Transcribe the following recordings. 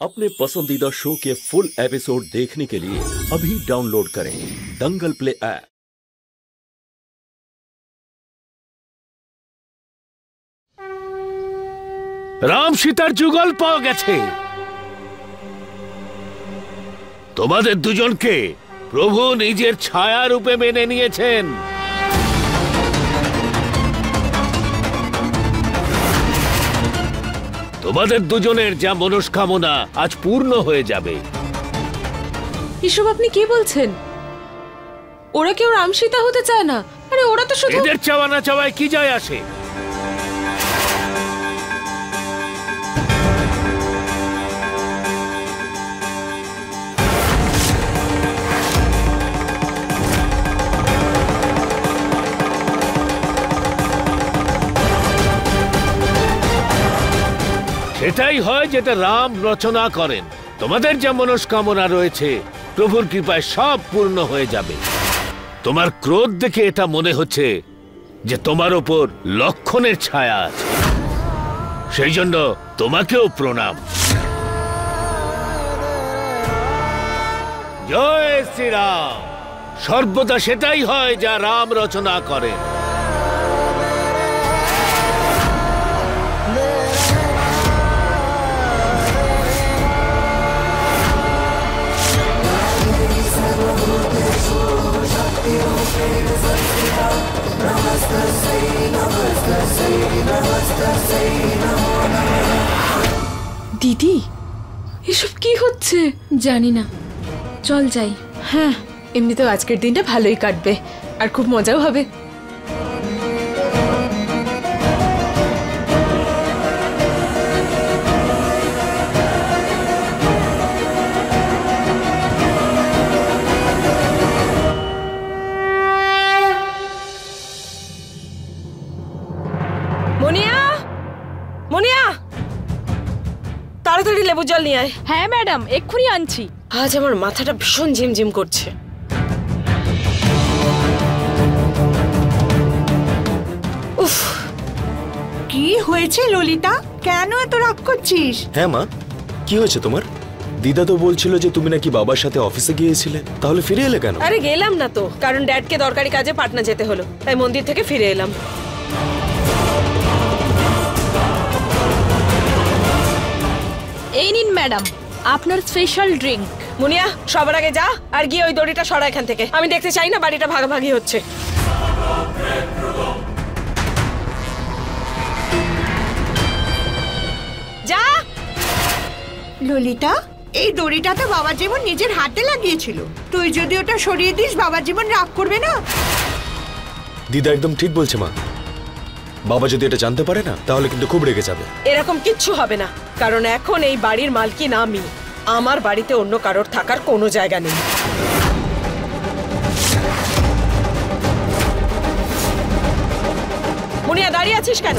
अपने पसंदीदा शो के फुल एपिसोड देखने के लिए अभी डाउनलोड करें दंगल प्ले ऐप। রাম সীতার যুগল পাওয়া গেছে। তোমাদের দুজনকে প্রভু নিজের ছায়া রূপে মেনে নিয়েছেন। তোমাদের দুজনের যা মনস্কামনা আজ পূর্ণ হয়ে যাবে। এসব আপনি কি বলছেন? ওরা কেউ রাম সীতা হতে চায় না। আরে ওরা তো শুধু এদের চাওয়া না চাওয়ায় কি যায় আসে? এটাই হয় যেটা রাম রচনা করেন। তোমাদের যে মনস্কামনা রয়েছে প্রভুর কৃপায় সব পূর্ণ হয়ে যাবে। তোমার ক্রোধ দেখে এটা মনে হচ্ছে যে তোমার ওপর লক্ষণের ছায়া আছে, সেই জন্য তোমাকেও প্রণাম। জয় শ্রীরাম। সর্বদা সেটাই হয় যা রাম রচনা করেন। দিদি, এসব কি হচ্ছে? জানি না, চল যাই। হ্যাঁ, এমনিতেও আজকের দিনটা ভালোই কাটবে আর খুব মজাও হবে। মুনিয়া, মুনিয়া, তাড়াতাড়ি লেবু জল নিয়ে আয়। হ্যাঁ ম্যাডাম, এক্ষুনি আনছি। আজ আমার মাথাটা ভীষণ ঝিমঝিম করছে। উফ, কি হয়েছে ললিতা? কেন এত রাগ করছিস? হ্যাঁ মা, কি হয়েছে তোমার? দিদা তো বলছিল যে তুমি নাকি বাবার সাথে অফিসে গিয়েছিলে, তাহলে ফিরে এলে কেন? আরে গেলাম না তো, কারণ ড্যাডকে দরকারি কাজে পাটনা যেতে হলো, তাই মন্দির থেকে ফিরে এলাম। এই নিন ম্যাডাম, আপনার স্পেশাল ড্রিঙ্ক। মুনিয়া, সবার আগে যা আর গিয়ে ওই দড়িটা সরা এখান থেকে। আমি দেখতে চাই না বাড়িটা ভাগাভাগি হচ্ছে। যা। ললিতা, এই দড়িটা তো বাবা জীবন নিজের হাতে লাগিয়েছিল। তুই যদি ওটা সরিয়ে দিস বাবা জীবন রাগ করবে না? দিদা একদম ঠিক বলছে মা। বাবা যদি এটা জানতে পারে না তাহলে কিন্তু খুব রেগে যাবে। এরকম কিচ্ছু হবে না, কারণ এখন এই বাড়ির মালকিন আমি। আমার বাড়িতে অন্য কারোর থাকার কোনো জায়গা নেই। মুনিয়া, দাঁড়িয়ে আছিস কেন?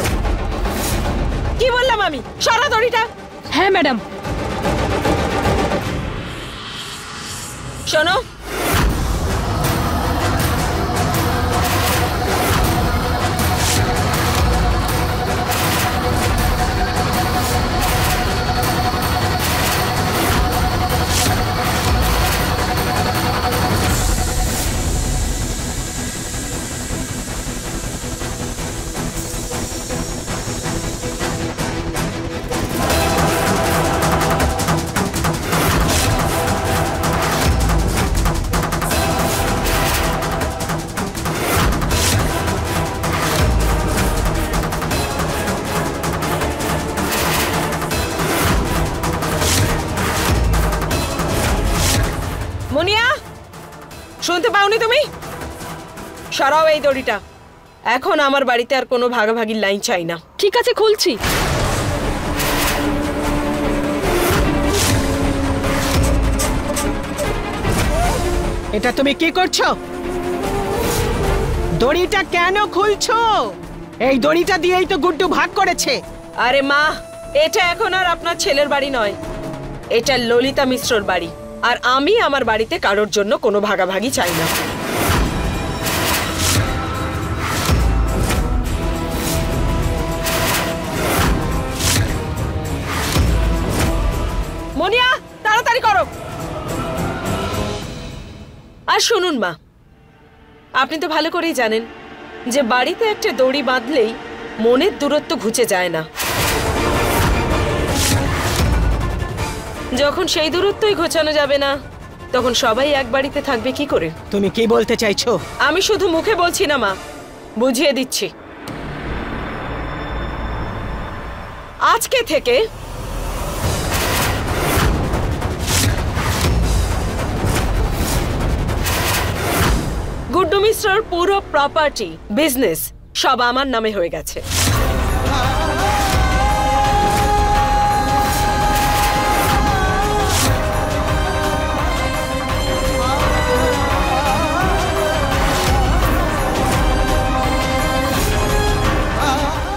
কি বললাম আমি? সরা দড়িটা। হ্যাঁ ম্যাডাম। শোনো, মুনিয়া, শুনতে পাওনি তুমি? সরাও এই দড়িটা। এখন আমার বাড়িতে আর কোনো ভাগাভাগির লাইন চাই না। ঠিক আছে, খুলছি। এটা তুমি কি করছো? দড়িটা কেন খুলছো? এই দড়িটা দিয়েই তো গুড্ডু ভাগ করেছে। আরে মা, এটা এখন আর আপনার ছেলের বাড়ি নয়, এটা ললিতা মিশ্রর বাড়ি। আর আমি আমার বাড়িতে কারোর জন্য কোনো ভাগাভাগি চাই না। মনিয়া, তাড়াতাড়ি করো। আর শুনুন মা, আপনি তো ভালো করেই জানেন যে বাড়িতে একটা দড়ি বাঁধলেই মনের দূরত্ব ঘুচে যায় না। যখন সেই দূরত্বই ঘোচানো যাবে না, তখন সবাই এক বাড়িতে থাকবে কি করে? তুমি কি বলতে চাইছো? আমি শুধু মুখে বলছি না মা, বুঝিয়ে দিচ্ছি। আজকে থেকে গুড্ডু মিশ্রর পুরো প্রপার্টি, বিজনেস সব আমার নামে হয়ে গেছে।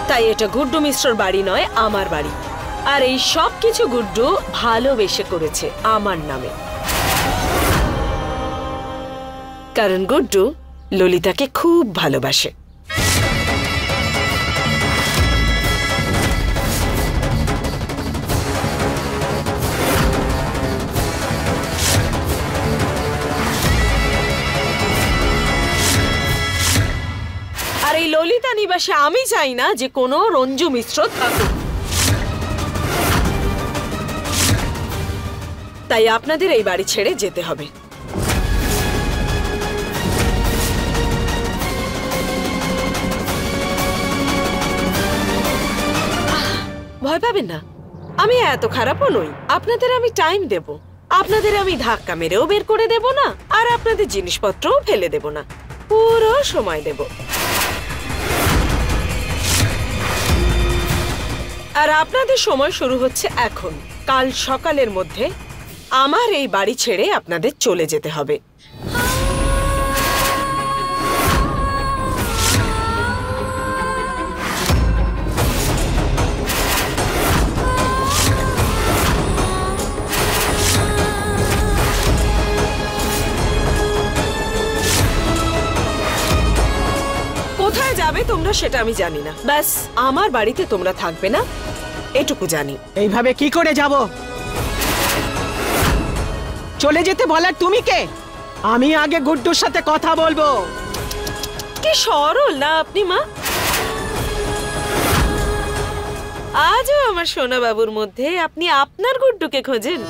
তাই এটা গুড্ডু মিশ্রর বাড়ি নয়, আমার বাড়ি। আর এই সব কিছু গুড্ডু ভালোবেসে করেছে আমার নামে, কারণ গুড্ডু ললিতাকে খুব ভালোবাসে। আর এই ললিতা নিবাসে আমি চাই না যে কোনো রঞ্জু মিশ্র থাকুক। তাই আপনাদের এই বাড়ি ছেড়ে যেতে হবে। ভয় পাবেন না, আমি এত খারাপও নই। আপনাদের আমি টাইম দেব, আপনাদের আমি ধাক্কা মেরেও বের করে দেব না, আর আপনাদের জিনিসপত্রও ফেলে দেব না, পুরো সময় দেব। আর আপনাদের সময় শুরু হচ্ছে এখন। কাল সকালের মধ্যে আমার এই বাড়ি ছেড়ে আপনাদের চলে যেতে হবে। কোথায় যাবে তোমরা সেটা আমি জানি না, ব্যাস আমার বাড়িতে তোমরা থাকবে না এটুকু জানি। এইভাবে কি করে যাব? চলে যেতে বলার তুমি কে? আমি আগে গুড্ডুর সাথে কথা বলবো। কি সরল না আপনি মা। আজও আমার সোনা বাবুর মধ্যে আপনি আপনার গুড্ডুকে খোঁজেন।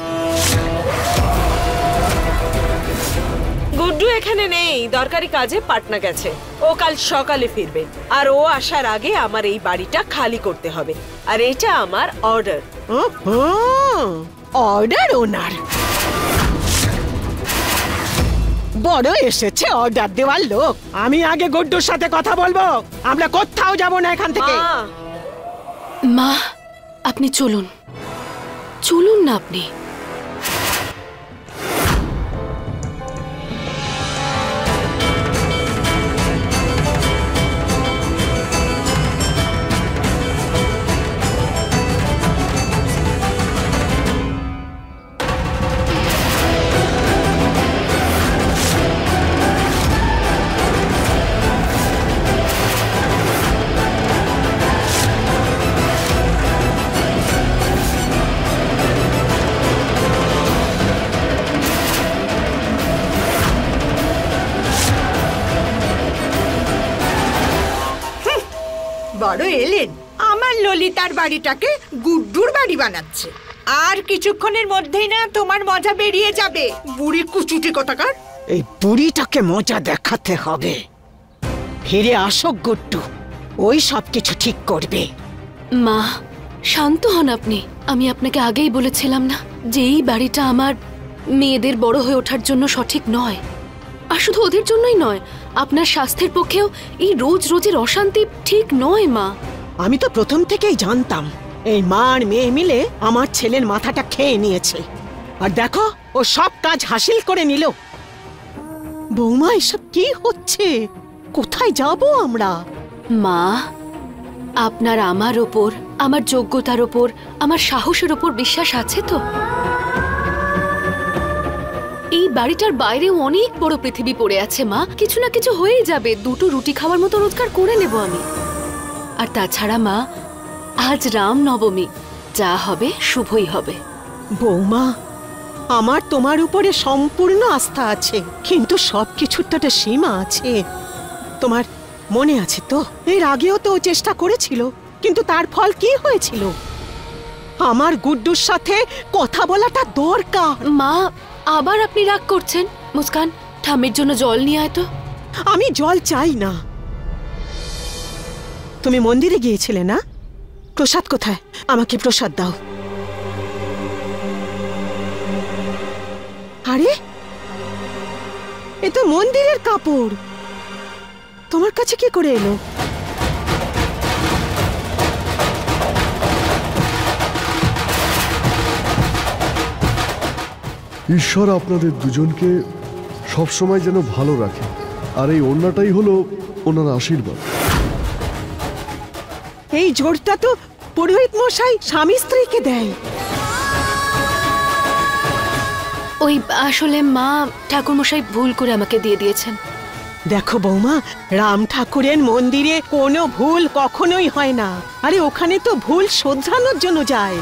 গুড্ডু এখানে নেই, দরকারি কাজে পাটনা গেছে। ও কাল সকালে ফিরবে, আর ও আসার আগে আমার এই বাড়িটা খালি করতে হবে। আর এটা আমার অর্ডার। অর্ডার ওনার? বড় এসেছে অর্ডার দেওয়ার লোক। আমি আগে গুড্ডুর সাথে কথা বলবো, আমরা কোথাও যাব না এখান থেকে। মা, আপনি চলুন, চলুন না আপনি। বড় এলেন, আমার ললিতার বাড়িটাকে গুড্ডুর বাড়ি বানাচ্ছে। আর কিছুক্ষণের মধ্যেই না তোমার মজা বেরিয়ে যাবে। বুড়ি কুচুটি কোথাকার। এই বুড়িটাকে মজা দেখাতে হবে। ফিরে আসো গুড্ডু, ওই সব কিছু ঠিক করবে। মা, শান্ত হন আপনি। আমি আপনাকে আগেই বলেছিলাম না যে এই বাড়িটা আমার মেয়েদের বড় হয়ে ওঠার জন্য সঠিক নয়। আর শুধু ওদের জন্যই নয়, আপনার স্বাস্থ্যের পক্ষেও এই রোজ রোজের অশান্তি ঠিক নয় মা। আমি তো প্রথম থেকেই জানতাম এই মা আর মেয়ে মিলে আমার ছেলের মাথাটা খেয়ে নিয়েছে। আর দেখো, ও সব কাজ হাসিল করে নিল। বৌমা, এসব কি হচ্ছে? কোথায় যাব আমরা? মা, আপনার আমার ওপর, আমার যোগ্যতার ওপর, আমার সাহসের ওপর বিশ্বাস আছে তো? এই বাড়িটার বাইরেও অনেক বড় পৃথিবী পড়ে আছে মা। কিছু না কিছু হয়েই যাবে। দুটো রুটি খাওয়ার মতো রোজগার করে নেব আমি। আর তাছাড়া মা, আজ রাম নবমী, যা হবে শুভই হবে। বৌমা, আমার তোমার উপরে সম্পূর্ণ আস্থা আছে, কিন্তু সবকিছুর তো একটা সীমা আছে। তোমার মনে আছে তো, এর আগেও তো ও চেষ্টা করেছিল, কিন্তু তার ফল কি হয়েছিল? আমার গুড্ডুর সাথে কথা বলাটা দরকার। মা, আবার আপনি রাগ করছেন? মুস্কান, ঠাম্মির জন্য জল নিয়ে আয় তো। আমি জল চাই না। তুমি মন্দিরে গিয়েছিলে না? প্রসাদ কোথায়? আমাকে প্রসাদ দাও। আরে, এ তো মন্দিরের কাপড়, তোমার কাছে কি করে এলো? ঈশ্বর আপনাদের দুজনকে সবসময় যেন ভালো রাখে, আর এই ওড়নাটাই হলো ওনার আশীর্বাদ। এই জোরটা তো পুরোহিত মশাই স্বামী স্ত্রীকে দেয়। ওই আসলে মা, ঠাকুরমশাই ভুল করে আমাকে দিয়ে দিয়েছেন। দেখো বৌমা, রাম ঠাকুরের মন্দিরে কোনো ভুল কখনোই হয় না। আরে ওখানে তো ভুল শোধরানোর জন্য যায়।